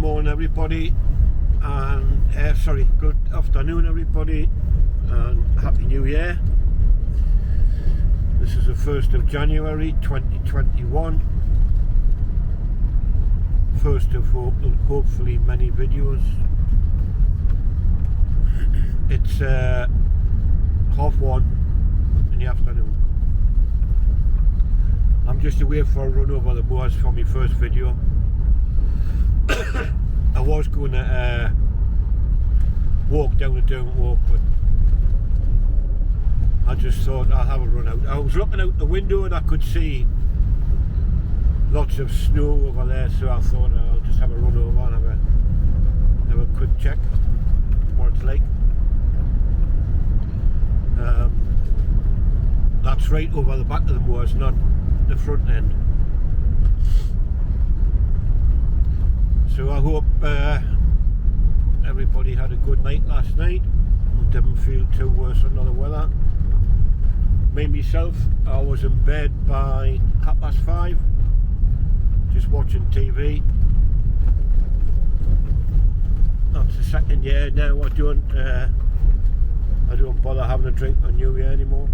morning everybody, and good afternoon everybody, and Happy New Year. This is the 1st of January 2021, first of hopefully many videos. It's 1:30 in the afternoon. I'm just away for a run over the moors for my first video. I was going to walk down the Derwent Walk, but I just thought I'll have a run out. I was looking out the window and I could see lots of snow over there, so I thought I'll just have a run over and have a quick check what it's like. That's right over the back of the moors, not the front end. So I hope everybody had a good night last night and didn't feel too worse under the weather. Me myself, I was in bed by 5:30, just watching TV. That's the second year now I don't bother having a drink on New Year anymore.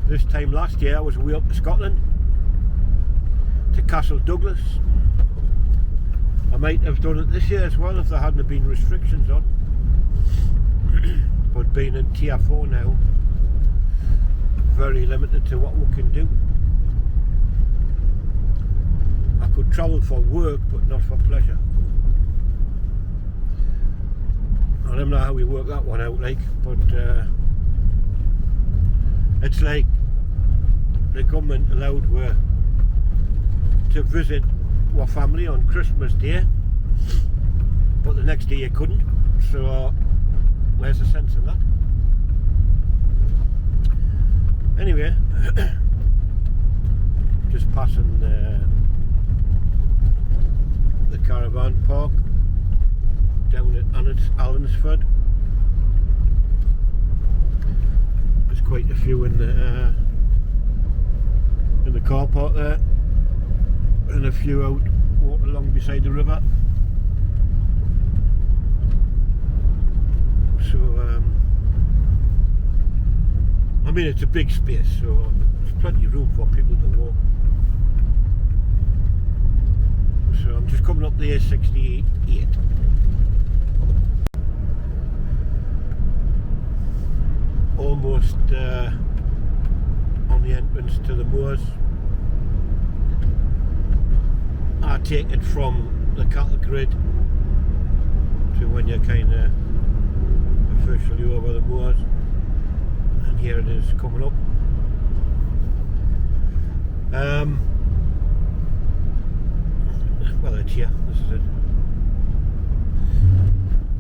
This time last year I was away up to Scotland, to Castle Douglas. I might have done it this year as well if there hadn't been restrictions on. But being in Tier 4 now, very limited to what we can do. I could travel for work but not for pleasure. I don't know how we work that one out, like, but it's like the government allowed to visit our family on Christmas Day, but the next day you couldn't, so where's the sense in that? Anyway, just passing the caravan park down at Alonsford. There's quite a few in the car park there, and a few out walking along beside the river. So I mean, it's a big space, so there's plenty of room for people to walk. So I'm just coming up the A68. Almost on the entrance to the moors. I take it from the cattle grid to when you're kind of officially over the moors, and here it is coming up. Well, it's here. This is it.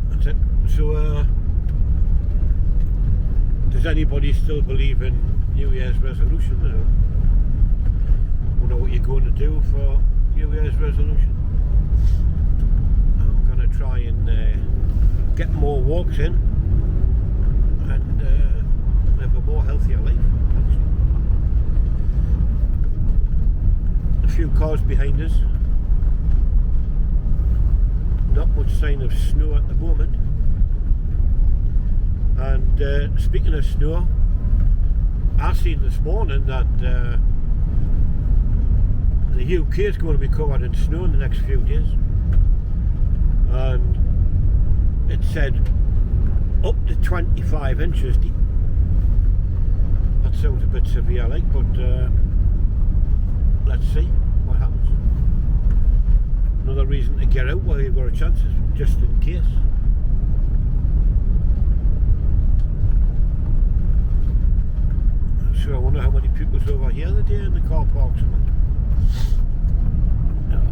That's it. So, does anybody still believe in New Year's resolution? I don't know what you're going to do for New Year's resolution. I'm going to try and get more walks in and live a more healthier life. A few cars behind us. Not much sign of snow at the moment. And speaking of snow, I seen this morning that the UK is going to be covered in snow in the next few days, and it said up to 25 inches deep. That sounds a bit severe, like, but let's see what happens. Another reason to get out while you've got a chance, just in case. So I wonder how many people's over here today in the car parks.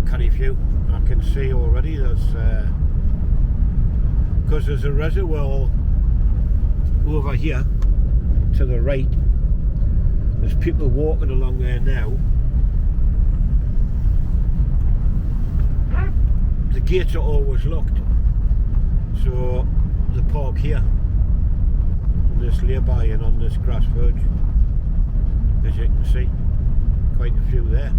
Carry a few. I can see already there's because there's a reservoir over here to the right. There's people walking along there now. The gates are always locked, so the park here on this lay-by and on this grass verge, as you can see, quite a few there.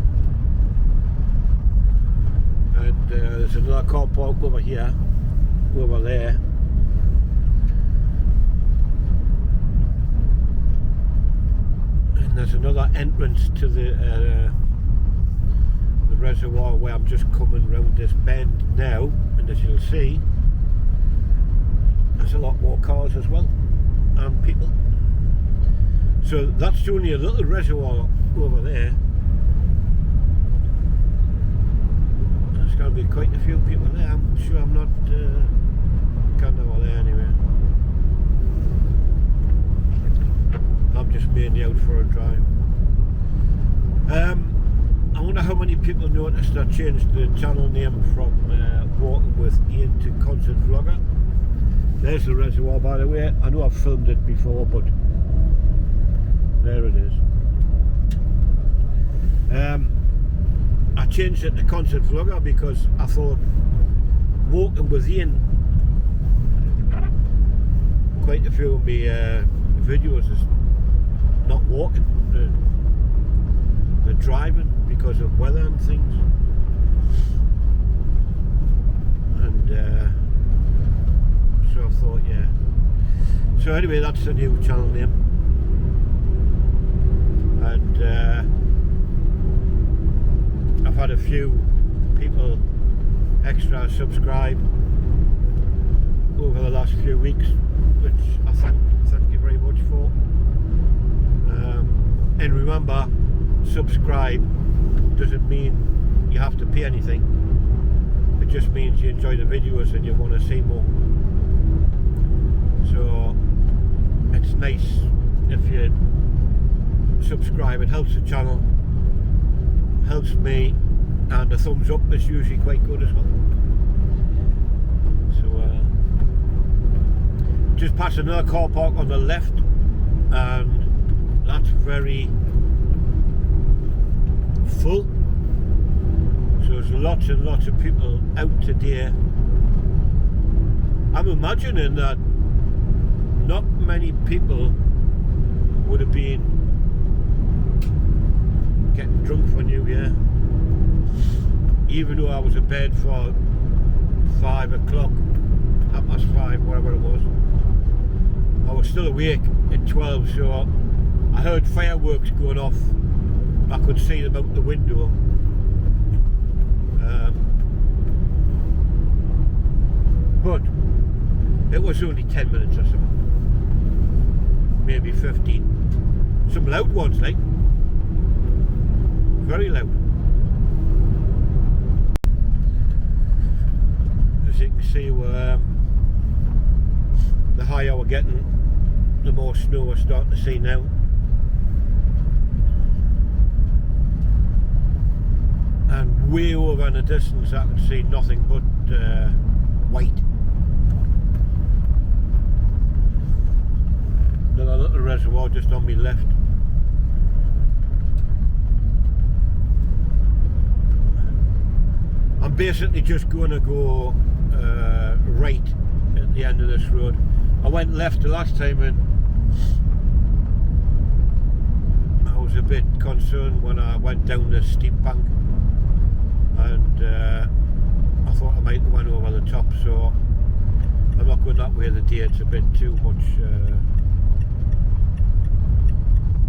And there's another car park over here, over there. And there's another entrance to the reservoir where I'm just coming round this bend now, and as you'll see, there's a lot more cars as well, and people. So that's only a little reservoir over there. There's going to be quite a few people there. I'm sure I'm not going over there anyway. I'm just mainly out for a drive. I wonder how many people noticed I changed the channel name from Walking with Ian to Consett Vlogger. There's the reservoir, by the way. I know I've filmed it before, but there it is. I changed it to Consett Vlogger because I thought Walking with Ian, quite a few of my videos is not walking, they're driving because of weather and things. And so I thought, yeah. So anyway, that's the new channel name. And I've had a few people extra subscribe over the last few weeks, which I thank you very much for. And remember, subscribe doesn't mean you have to pay anything. It just means you enjoy the videos and you want to see more. So it's nice if you subscribe. It helps the channel, helps me, and a thumbs up is usually quite good as well. So just past another car park on the left, and that's very full. So there's lots and lots of people out today. I'm imagining that not many people would have been getting drunk for New Year, even though I was in bed for 5 o'clock, 5:30, whatever it was. I was still awake at 12, so I heard fireworks going off. I could see them out the window. But it was only 10 minutes or something, maybe 15. Some loud ones, like, very loud. As you can see, the higher we're getting, the more snow we're starting to see now. And way over in the distance I can see nothing but white. Another little reservoir just on my left. I'm basically just going to go right at the end of this road. I went left the last time and I was a bit concerned when I went down this steep bank, and I thought I might have went over the top, so I'm not going that way today. It's a bit too much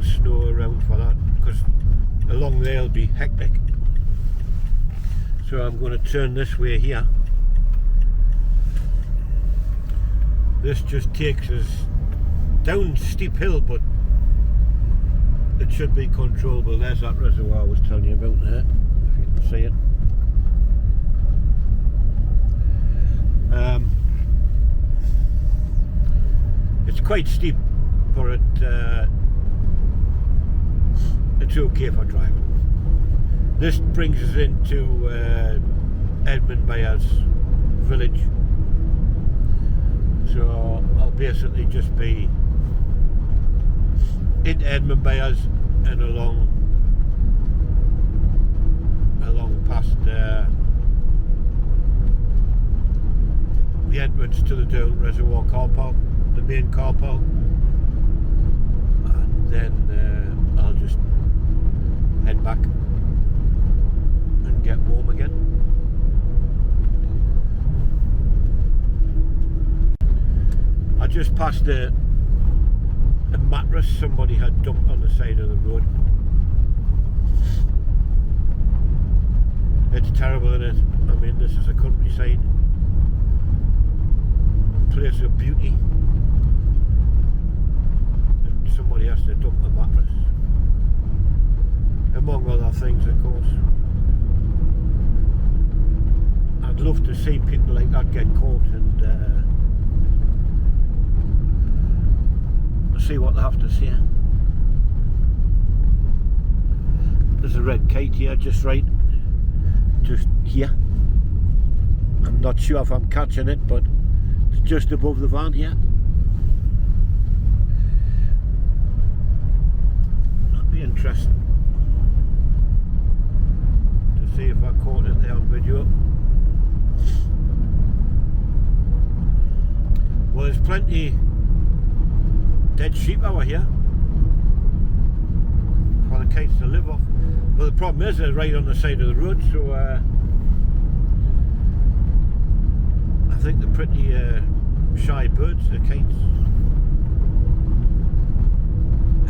snow around for that, because along there will be hectic. So I'm going to turn this way here. This just takes us down steep hill, but it should be controllable. There's that reservoir I was telling you about there, if you can see it. It's quite steep, but it's okay for driving. This brings us into Edmund Byers village, so I'll basically just be in Edmund Byers and along past the entrance to the Down Reservoir car park, the main car park, and then I'll just head back and get warm again. just passed a mattress somebody had dumped on the side of the road. It's terrible, isn't it? I mean, this is a countryside place of beauty, and somebody has to dump a mattress, among other things, of course. I'd love to see people like that get caught and see what they have to say. There's a red kite here, just here. I'm not sure if I'm catching it, but it's just above the van here. That'd be interesting to see if I caught it there on video. Well, there's plenty dead sheep over here for the kites to live off. But the problem is they're right on the side of the road, so I think they're pretty shy birds, the kites.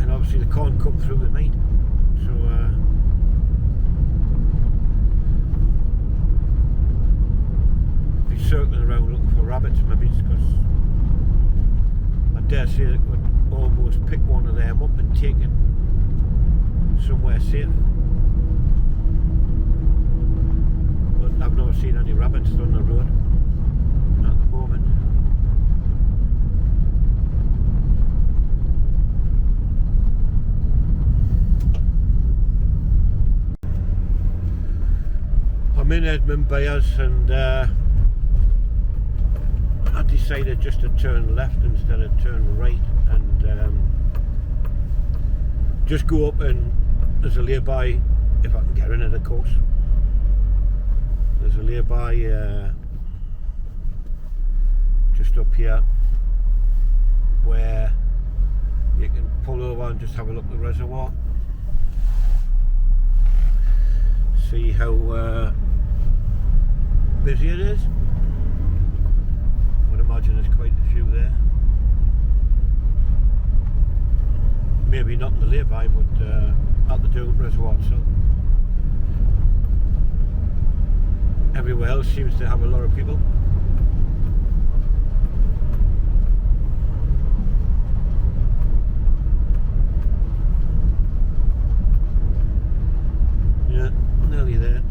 And obviously they can't come through the night, so be circling around looking for rabbits maybe, because I dare say they could almost pick one of them up and take it somewhere safe. But I've never seen any rabbits on the road at the moment. I'm in Edmund Bayers, and I decided just to turn left instead of turn right, and just go up, and there's a lay-by, if I can get in it, of course. There's a lay-by just up here where you can pull over and just have a look at the reservoir, see how busy it is. I would imagine there's quite a few there. Maybe not in the lay-by, but at the Doon Reservoir itself. Everywhere else seems to have a lot of people. Yeah, nearly there.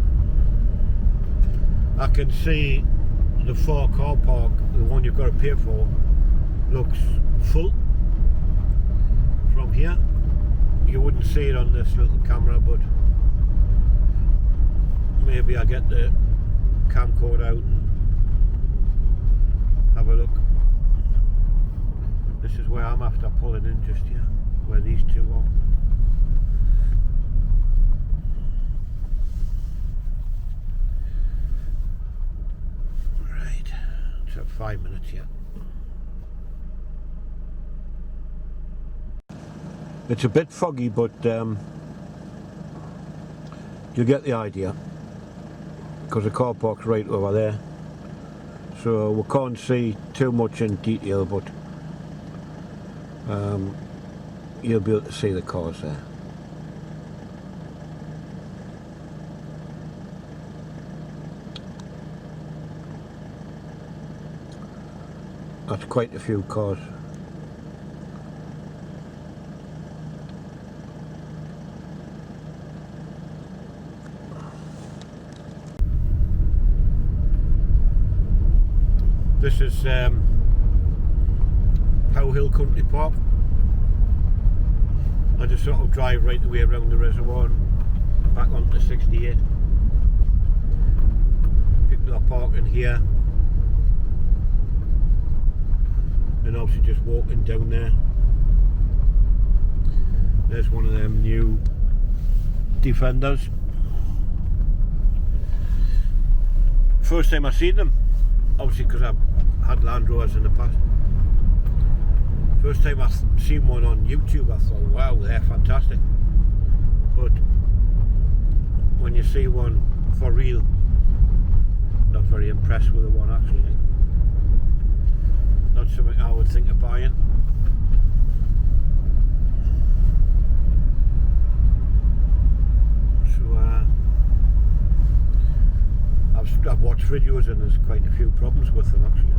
I can see the far car park, the one you've got to pay for, looks full from here. You wouldn't see it on this little camera, but maybe I get the camcorder out and have a look. This is where I'm after pulling in, just here, where these two are. Right, so 5 minutes yet. It's a bit foggy, but you get the idea, because the car park's right over there, so we can't see too much in detail, but you'll be able to see the cars there. That's quite a few cars. This is Pow Hill Country Park. I just sort of drive right the way around the reservoir and back onto 68. People are parking here, and obviously just walking down there. There's one of them new Defenders. First time I seen them, obviously because I've had Land Rovers in the past. First time I seen one on YouTube, I thought, wow, they're fantastic. But when you see one for real, not very impressed with the one actually. Not something I would think of buying. So I've watched videos and there's quite a few problems with them actually.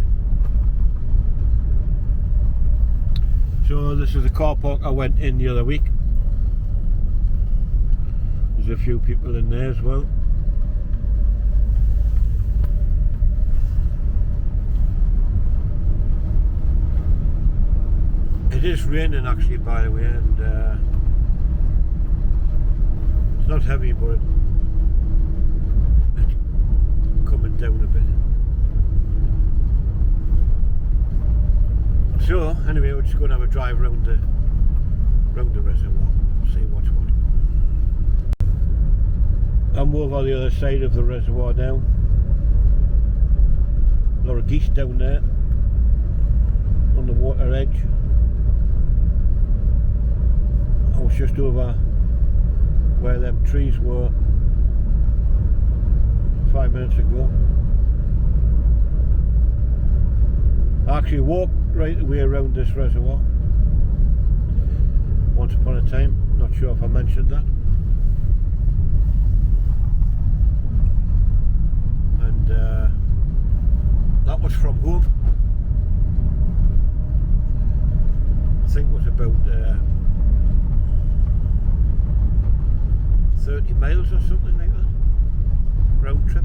So this is the car park I went in the other week. There's a few people in there as well. It is raining actually, by the way, and it's not heavy, but it's coming down a bit. So anyway, we're just going to have a drive round the reservoir, see what's what. I'm over the other side of the reservoir now. A lot of geese down there on the water edge. I was just over where them trees were 5 minutes ago. I actually walked right the way around this reservoir once upon a time. Not sure if I mentioned that. And that was from home. I think it was about 30 miles or something like that, round trip.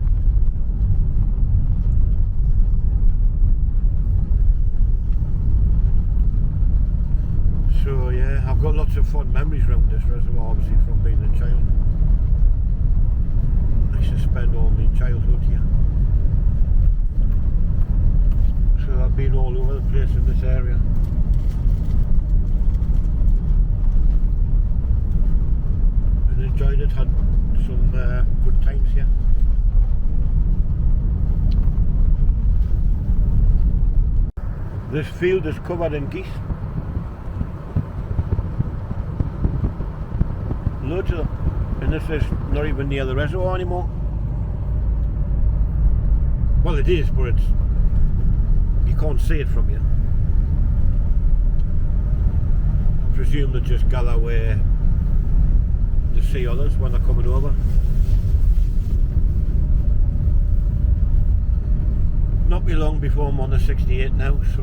So yeah, I've got lots of fond memories around this reservoir, obviously from being a child. I used to spend all my childhood here. So I've been all over the place in this area. Enjoyed it, had some good times here. This field is covered in geese. Loads of them. And this is not even near the reservoir anymore. Well, it is, but you can't see it from here. I presume they just gather where to see others when they're coming over. Not be long before I'm on the 68 now, so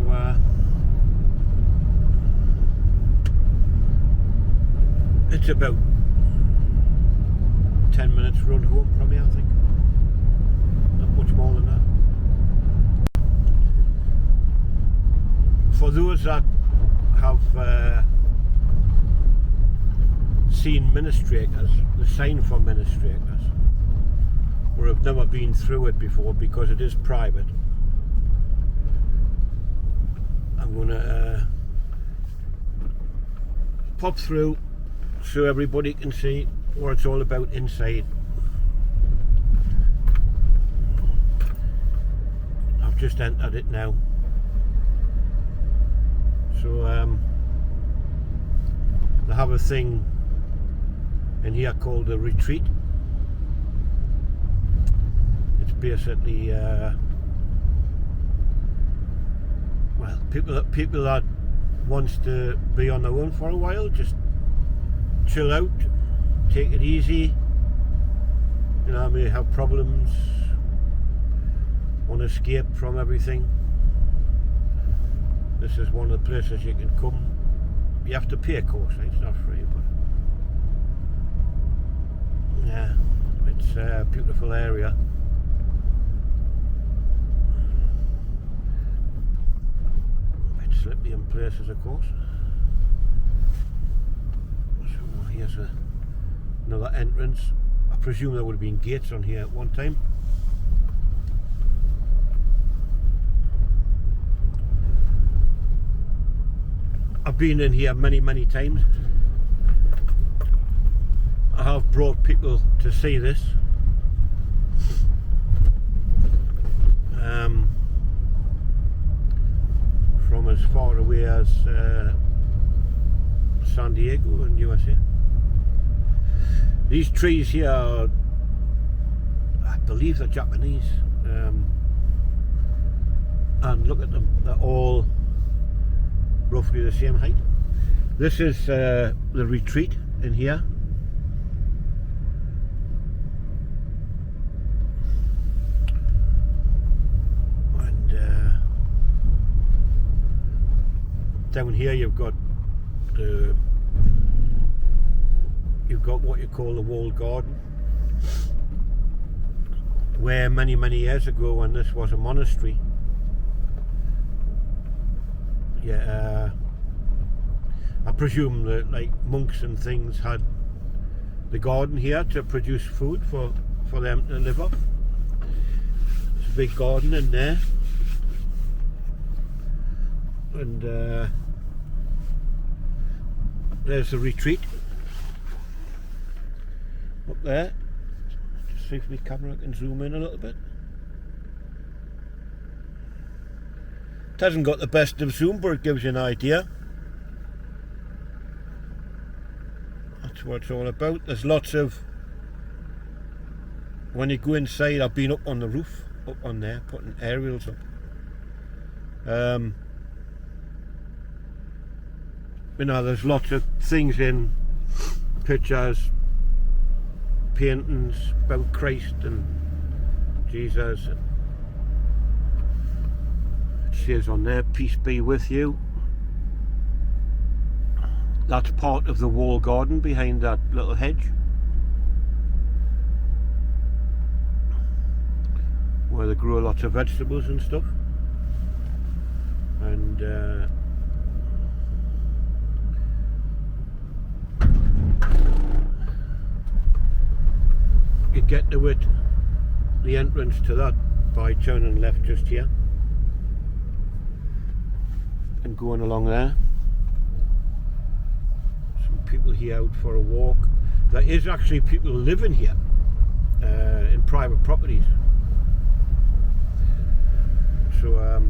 it's about 10 minutes run home from here, I think. Not much more than that. For those that have seen ministry acres, the sign for ministry acres, or have never been through it before because it is private, I'm going to pop through so everybody can see what it's all about inside. I've just entered it now. So they have a thing in here called a retreat. It's basically well, people that wants to be on their own for a while, just chill out, take it easy. You know, may have problems, want to escape from everything. This is one of the places you can come. You have to pay, of course, right? It's not free, but yeah, it's a beautiful area. A bit slippy in places, of course. So here's another entrance. I presume there would have been gates on here at one time. I've been in here many times. I have brought people to see this. From as far away as San Diego in USA. These trees here are, I believe they're Japanese. And look at them, they're all roughly the same height. This is the retreat in here. And down here you've got what you call the walled garden, where many years ago, when this was a monastery, I presume that like monks and things had the garden here to produce food for them to live off. There's a big garden in there, and there's the retreat up there. Just see if my camera can zoom in a little bit. It hasn't got the best of zoom, but it gives you an idea. That's what it's all about. There's lots of, when you go inside, I've been up on the roof, up on there, putting aerials up. You know, there's lots of things in pictures, paintings about Christ and Jesus. It says on there, peace be with you. That's part of the wall garden behind that little hedge, where they grow lots of vegetables and stuff. And you get to it, the entrance to that, by turning left just here and going along there. Some people here out for a walk. There is actually people living here in private properties. So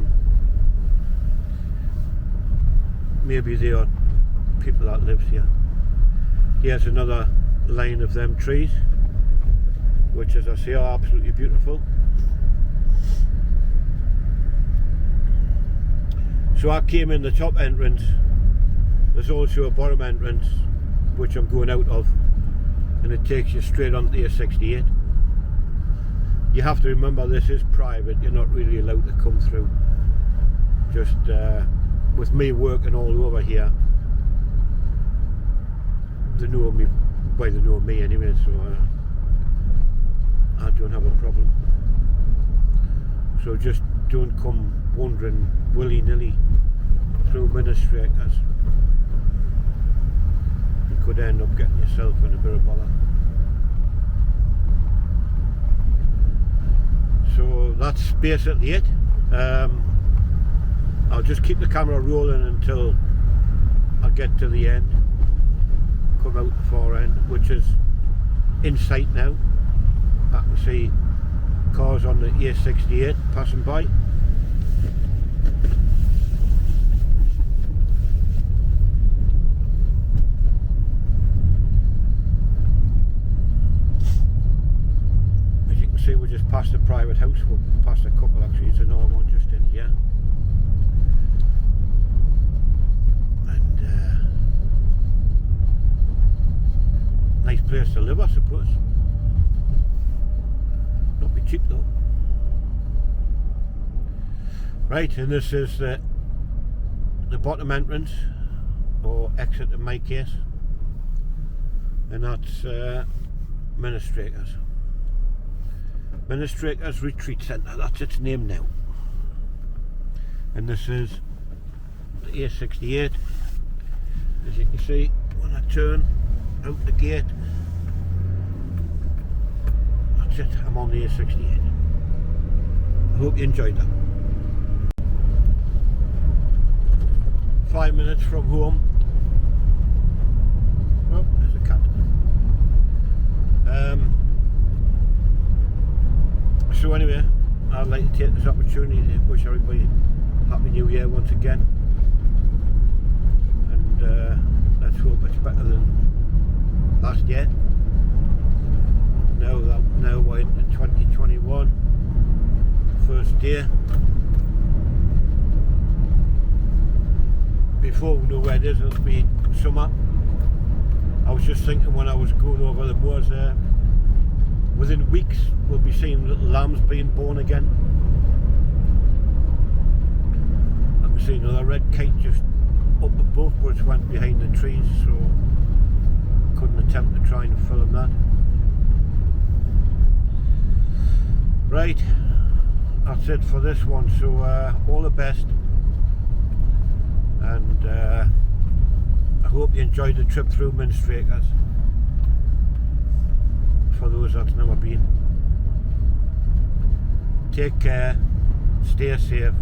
maybe they are people that lives here. Here's another line of them trees, which, as I say, are absolutely beautiful. So I came in the top entrance. There's also a bottom entrance, which I'm going out of, and it takes you straight onto the A68. You have to remember this is private. You're not really allowed to come through. Just with me working all over here, they know me. Well, they know me anyway, so I don't have a problem. So just don't come wandering willy-nilly through ministry acres. You could end up getting yourself in a bit of bother. So that's basically it. I'll just keep the camera rolling until I get to the end, come out the far end, which is in sight now. I can see cars on the A68 passing by. As you can see, we just passed a private house. We're past a couple actually. There's another one just in here. And nice place to live, I suppose. Not be cheap though. Right, and this is the bottom entrance, or exit in my case, and that's Ministrators Retreat Centre. That's its name now. And this is the A68. As you can see, when I turn out the gate, that's it, I'm on the A68. I hope you enjoyed that. 5 minutes from home. Oh, there's a cat. So anyway, I'd like to take this opportunity to wish everybody Happy New Year once again. And let's hope it's better than last year. Now we're into 2021, first day before we know where it is, it'll be summer. I was just thinking when I was going over the moors there, within weeks we'll be seeing little lambs being born again. I can see another red kite just up above, but it went behind the trees, so couldn't attempt to try and film that. Right, that's it for this one, so all the best, and I hope you enjoyed the trip through Minstrakers, for those that's never been. Take care, stay safe.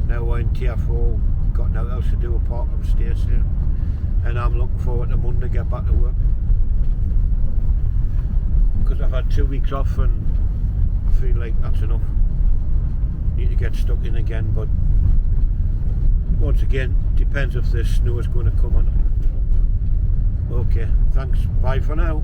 Now we're in Tier 4, got nothing else to do apart from stay safe, and I'm looking forward to Monday to get back to work, because I've had 2 weeks off and I feel like that's enough. Need to get stuck in again, but once again, depends if the snow is going to come on. Okay, thanks, bye for now.